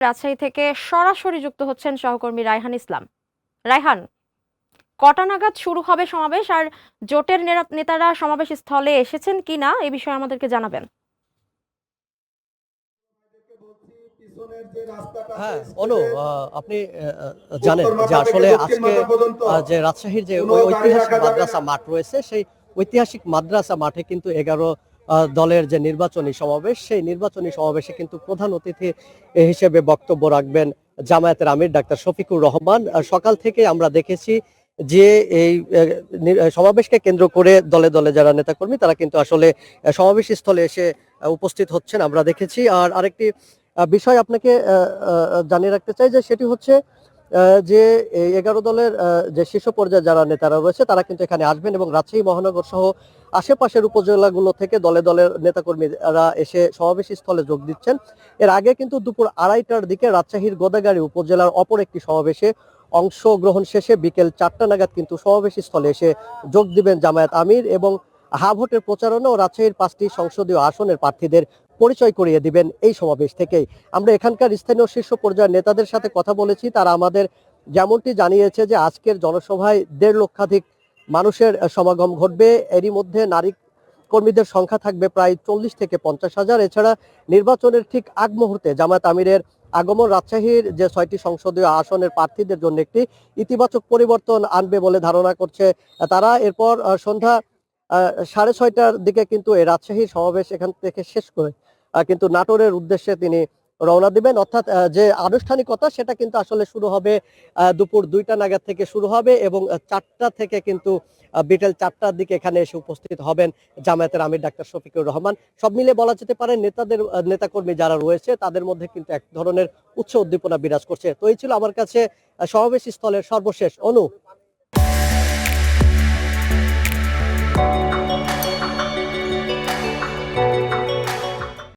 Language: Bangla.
রাজশাহী থেকে সরাসরি যুক্ত হচ্ছেন সহকর্মী রায়হান ইসলাম। রায়হান, কটা নাগাদ শুরু হবে সমাবেশ, আর জোটের নেতারা সমাবেশ স্থলে এসেছেন কিনা এ বিষয়ে আমাদেরকে জানাবেন। হ্যাঁ অনু, আপনি জানেন যে আসলে আজকে যে রাজশাহীর যে ঐতিহাসিক মাদ্রাসা মাঠ রয়েছে, সেই ঐতিহাসিক মাদ্রাসা মাঠে কিন্তু 11 দলের যে নির্বাচনী সমাবেশ, সেই নির্বাচনী সমাবেশে কিন্তু প্রধান অতিথি হিসেবে বক্তব্য রাখবেন জামায়াতের আমির ডাক্তার শফিকুর রহমান। সকাল থেকে আমরা দেখেছি যে এই সমাবেশকে কেন্দ্র করে দলে দলে যারা নেতাকর্মী তারা কিন্তু আসলে সমাবেশ স্থলে এসে উপস্থিত হচ্ছেন আমরা দেখেছি। আর আরেকটি বিষয় আপনাকে জানিয়ে রাখতে চাই যে সেটি হচ্ছে যে এই 11 দলের যে শীর্ষ পর্যায়ে যারা নেতারা রয়েছে তারা কিন্তু এখানে আসবেন এবং রাজশাহী মহানগর সহ আশেপাশের উপজেলাগুলো থেকে দলে দলের নেতাকর্মীরা এসে সমাবেশ স্থলে যোগ দিচ্ছেন। এর আগে কিন্তু দুপুর 2:30টার দিকে রাজশাহীর গোদাগাড়ী উপজেলার অপর একটি সমাবেশে অংশগ্রহণ শেষে বিকেল 4টা নাগাদ কিন্তু সমাবেশ স্থলে এসে যোগ দিবেন জামায়াত আমির এবং হা ভোটের প্রচারণা ও রাজশাহীর 5টি সংসদীয় আসনের প্রার্থীদের পরিচয় করিয়ে দিবেন এই সমাবেশ থেকেই। আমরা এখানকার স্থানীয় শীর্ষ পর্যায়ের নেতাদের সাথে কথা বলেছি, তারা আমাদের যেমনটি জানিয়েছে যে আজকের জনসভায় 1.5 লক্ষাধিক মানুষের সমাগম ঘটবে। এরই মধ্যে নারী কর্মীদের সংখ্যা থাকবে প্রায় 40 থেকে 50,000। এছাড়া নির্বাচনের ঠিক আগ মুহূর্তে জামায়াত আমিরের আগমন রাজশাহীর যে 6টি সংসদীয় আসনের প্রার্থীদের জন্য একটি ইতিবাচক পরিবর্তন আনবে বলে ধারণা করছে তারা। এরপর সন্ধ্যা 6:30টার দিকে কিন্তু এই রাজশাহীর সমাবেশ এখান থেকে শেষ করে কিন্তু নাটোরের উদ্দেশ্যে তিনি রওনা দিবেন। অর্থাৎ যে আনুষ্ঠানিকতা সেটা কিন্তু আসলে শুরু হবে দুপুর 2টা নাগাদ থেকে শুরু হবে এবং 4টা থেকে কিন্তু বিকেল 4টার দিকে এখানে এসে উপস্থিত হবেন জামায়াতের আমির ডাক্তার শফিকুর রহমান। সব মিলে বলা যেতে পারে নেতাকর্মী যারা রয়েছে তাদের মধ্যে কিন্তু এক ধরনের উচ্চ উদ্দীপনা বিরাজ করছে। তো এই ছিল আমার কাছে সমাবেশ স্থলের সর্বশেষ। অনু।